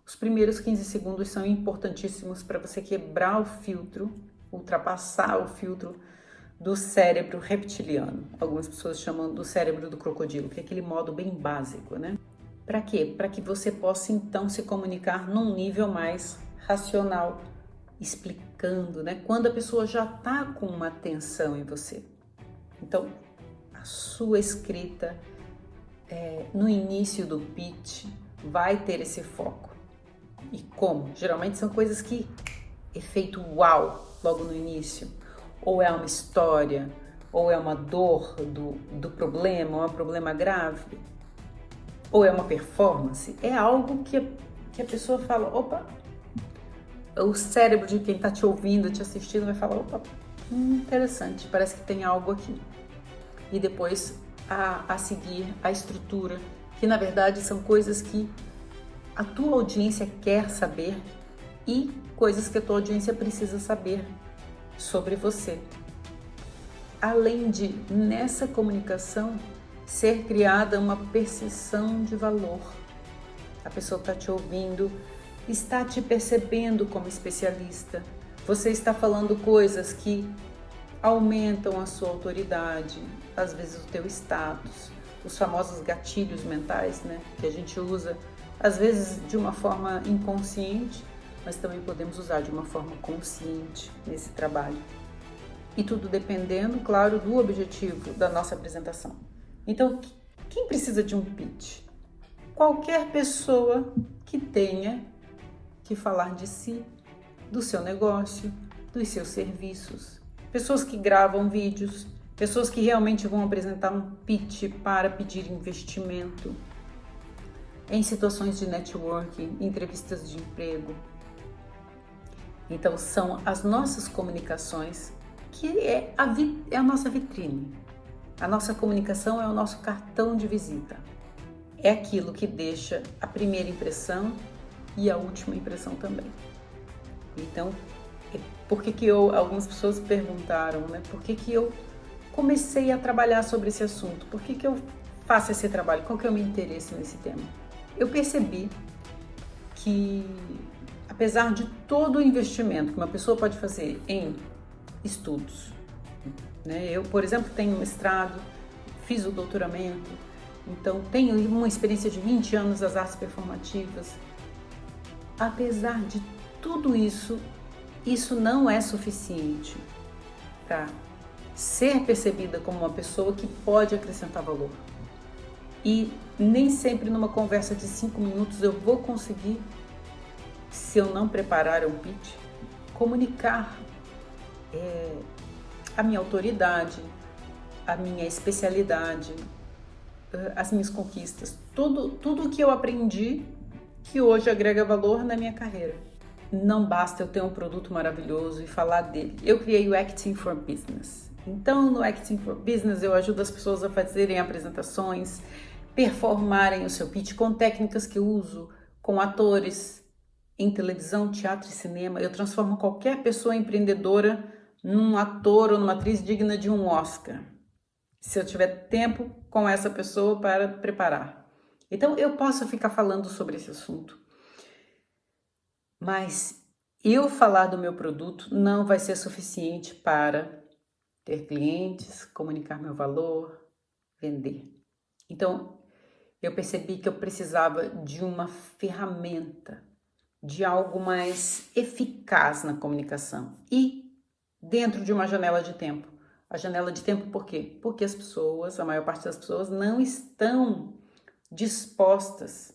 Os primeiros 15 segundos são importantíssimos para você quebrar o filtro, ultrapassar o filtro do cérebro reptiliano. Algumas pessoas chamam do cérebro do crocodilo, que é aquele modo bem básico, né? Para quê? Para que você possa então se comunicar num nível mais racional, explicando, né? Quando a pessoa já está com uma atenção em você. Então, a sua escrita no início do pitch vai ter esse foco. E como? Geralmente são coisas que efeito uau logo no início. Ou é uma história, ou é uma dor do problema, ou é um problema grave, ou é uma performance. É algo que a pessoa fala, opa, o cérebro de quem está te ouvindo, te assistindo, vai falar, opa, interessante, parece que tem algo aqui. E depois a seguir a estrutura, que na verdade são coisas que a tua audiência quer saber e coisas que a tua audiência precisa saber sobre você. Além de, nessa comunicação, ser criada uma percepção de valor. A pessoa está te ouvindo, está te percebendo como especialista. Você está falando coisas que aumentam a sua autoridade, às vezes o teu status, os famosos gatilhos mentais, né, que a gente usa, às vezes de uma forma inconsciente, mas também podemos usar de uma forma consciente nesse trabalho. E tudo dependendo, claro, do objetivo da nossa apresentação. Então, quem precisa de um pitch? Qualquer pessoa que tenha que falar de si, do seu negócio, dos seus serviços. Pessoas que gravam vídeos, pessoas que realmente vão apresentar um pitch para pedir investimento, em situações de networking, entrevistas de emprego. Então, são as nossas comunicações que é a nossa vitrine. A nossa comunicação é o nosso cartão de visita. É aquilo que deixa a primeira impressão e a última impressão também. Então, por que algumas pessoas perguntaram, né? Por que eu comecei a trabalhar sobre esse assunto? Por que eu faço esse trabalho? Qual que é o meu interesse nesse tema? Eu percebi que, apesar de todo o investimento que uma pessoa pode fazer em estudos, né? Eu, por exemplo, tenho mestrado, fiz o doutoramento, então tenho uma experiência de 20 anos das artes performativas. Apesar de tudo isso, isso não é suficiente para ser percebida como uma pessoa que pode acrescentar valor. E nem sempre numa conversa de 5 minutos eu vou conseguir, se eu não preparar um pitch, comunicar a minha autoridade, a minha especialidade, as minhas conquistas, tudo que eu aprendi que hoje agrega valor na minha carreira. Não basta eu ter um produto maravilhoso e falar dele. Eu criei o Acting for Business. Então, no Acting for Business, eu ajudo as pessoas a fazerem apresentações, performarem o seu pitch com técnicas que eu uso com atores em televisão, teatro e cinema. Eu transformo qualquer pessoa empreendedora num ator ou numa atriz digna de um Oscar, se eu tiver tempo com essa pessoa para preparar. Então, eu posso ficar falando sobre esse assunto, mas eu falar do meu produto não vai ser suficiente para ter clientes, comunicar meu valor, vender. Então, eu percebi que eu precisava de uma ferramenta, de algo mais eficaz na comunicação e dentro de uma janela de tempo. A janela de tempo por quê? Porque as pessoas, a maior parte das pessoas, não estão dispostas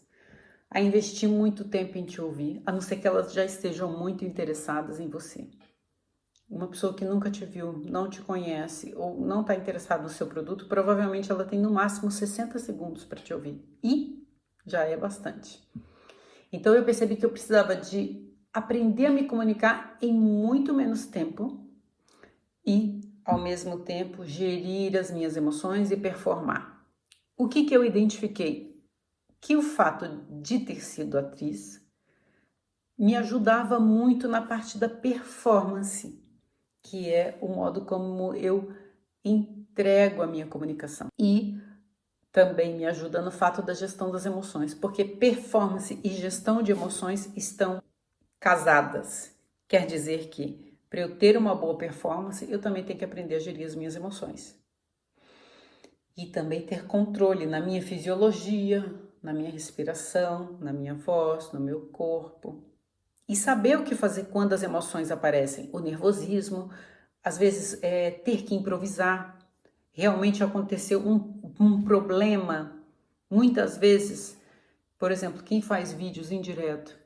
a investir muito tempo em te ouvir, a não ser que elas já estejam muito interessadas em você. Uma pessoa que nunca te viu, não te conhece ou não está interessada no seu produto, provavelmente ela tem no máximo 60 segundos para te ouvir. E já é bastante. Então eu percebi que eu precisava de aprender a me comunicar em muito menos tempo e, ao mesmo tempo, gerir as minhas emoções e performar. O que eu identifiquei? Que o fato de ter sido atriz me ajudava muito na parte da performance, que é o modo como eu entrego a minha comunicação. E também me ajuda no fato da gestão das emoções, porque performance e gestão de emoções estão casadas. Quer dizer que, para eu ter uma boa performance, eu também tenho que aprender a gerir as minhas emoções. E também ter controle na minha fisiologia, na minha respiração, na minha voz, no meu corpo. E saber o que fazer quando as emoções aparecem. O nervosismo, às vezes ter que improvisar. Realmente aconteceu um problema, muitas vezes, por exemplo, quem faz vídeos em direto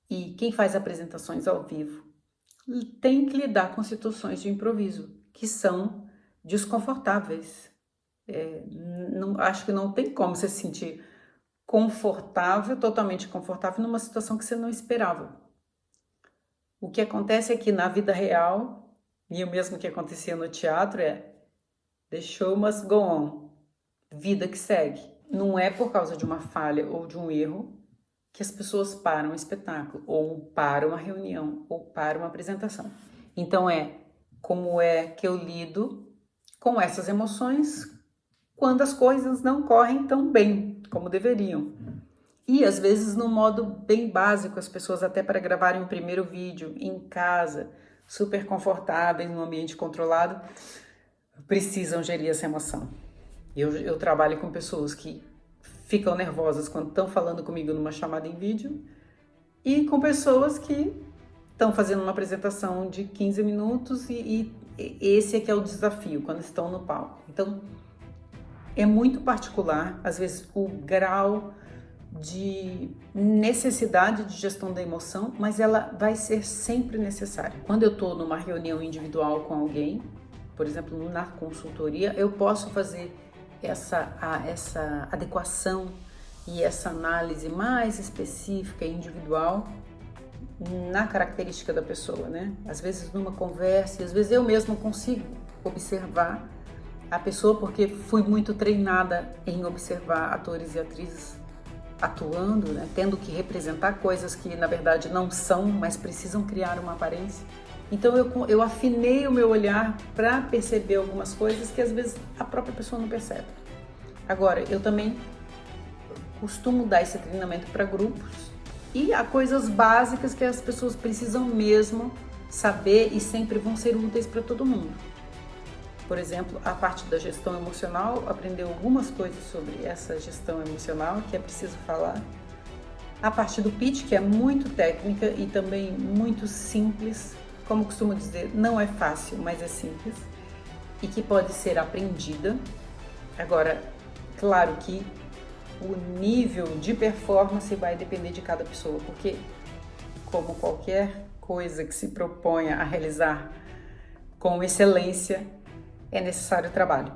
e quem faz apresentações ao vivo tem que lidar com situações de improviso que são desconfortáveis. Acho que não tem como você se sentir confortável, totalmente confortável, numa situação que você não esperava. O que acontece é que na vida real, e o mesmo que acontecia no teatro, the show must go on, vida que segue. Não é por causa de uma falha ou de um erro que as pessoas param um espetáculo, ou param uma reunião, ou param uma apresentação. Então como é que eu lido com essas emoções quando as coisas não correm tão bem como deveriam. E às vezes no modo bem básico, as pessoas até para gravarem um primeiro vídeo em casa, super confortáveis, num ambiente controlado, precisam gerir essa emoção. Eu trabalho com pessoas que ficam nervosas quando estão falando comigo numa chamada em vídeo e com pessoas que estão fazendo uma apresentação de 15 minutos e esse é que é o desafio quando estão no palco. Então, é muito particular, às vezes, o grau de necessidade de gestão da emoção, mas ela vai ser sempre necessária. Quando eu estou numa reunião individual com alguém, por exemplo, na consultoria, eu posso fazer essa adequação e essa análise mais específica e individual na característica da pessoa, né? Às vezes numa conversa, às vezes eu mesma consigo observar a pessoa porque fui muito treinada em observar atores e atrizes atuando, né? Tendo que representar coisas que na verdade não são, mas precisam criar uma aparência. Então eu afinei o meu olhar para perceber algumas coisas que às vezes a própria pessoa não percebe. Agora, eu também costumo dar esse treinamento para grupos e há coisas básicas que as pessoas precisam mesmo saber e sempre vão ser úteis para todo mundo. Por exemplo, a parte da gestão emocional, aprender algumas coisas sobre essa gestão emocional que é preciso falar. A parte do pitch, que é muito técnica e também muito simples, como costumo dizer, não é fácil, mas é simples e que pode ser aprendida. Agora, claro que o nível de performance vai depender de cada pessoa, porque como qualquer coisa que se proponha a realizar com excelência, é necessário trabalho.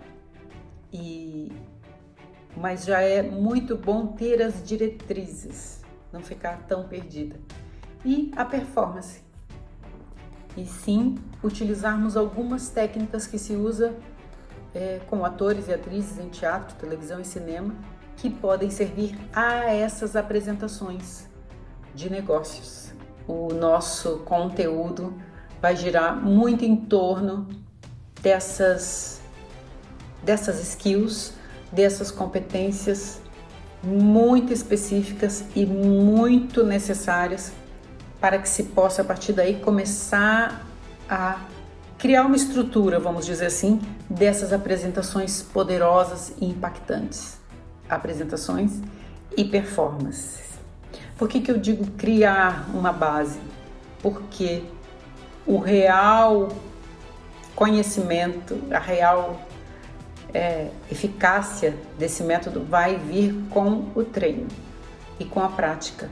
Mas já é muito bom ter as diretrizes, não ficar tão perdida. E a performance. E sim, utilizarmos algumas técnicas que se usa com atores e atrizes em teatro, televisão e cinema, que podem servir a essas apresentações de negócios. O nosso conteúdo vai girar muito em torno dessas skills, dessas competências muito específicas e muito necessárias para que se possa, a partir daí, começar a criar uma estrutura, vamos dizer assim, dessas apresentações poderosas e impactantes. Apresentações e performances. Por que eu digo criar uma base? Porque o real conhecimento, a real eficácia desse método vai vir com o treino e com a prática.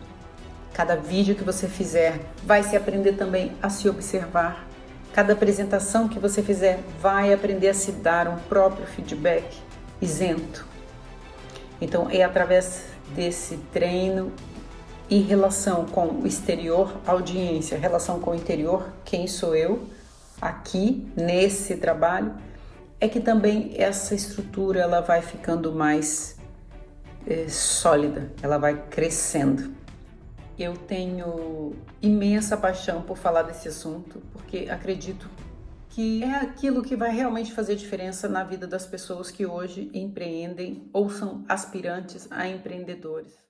Cada vídeo que você fizer vai se aprender também a se observar. Cada apresentação que você fizer vai aprender a se dar um próprio feedback isento. Então, é através desse treino e relação com o exterior, audiência, relação com o interior, quem sou eu, aqui, nesse trabalho, é que também essa estrutura ela vai ficando mais sólida, ela vai crescendo. Eu tenho imensa paixão por falar desse assunto, porque acredito que é aquilo que vai realmente fazer diferença na vida das pessoas que hoje empreendem ou são aspirantes a empreendedores.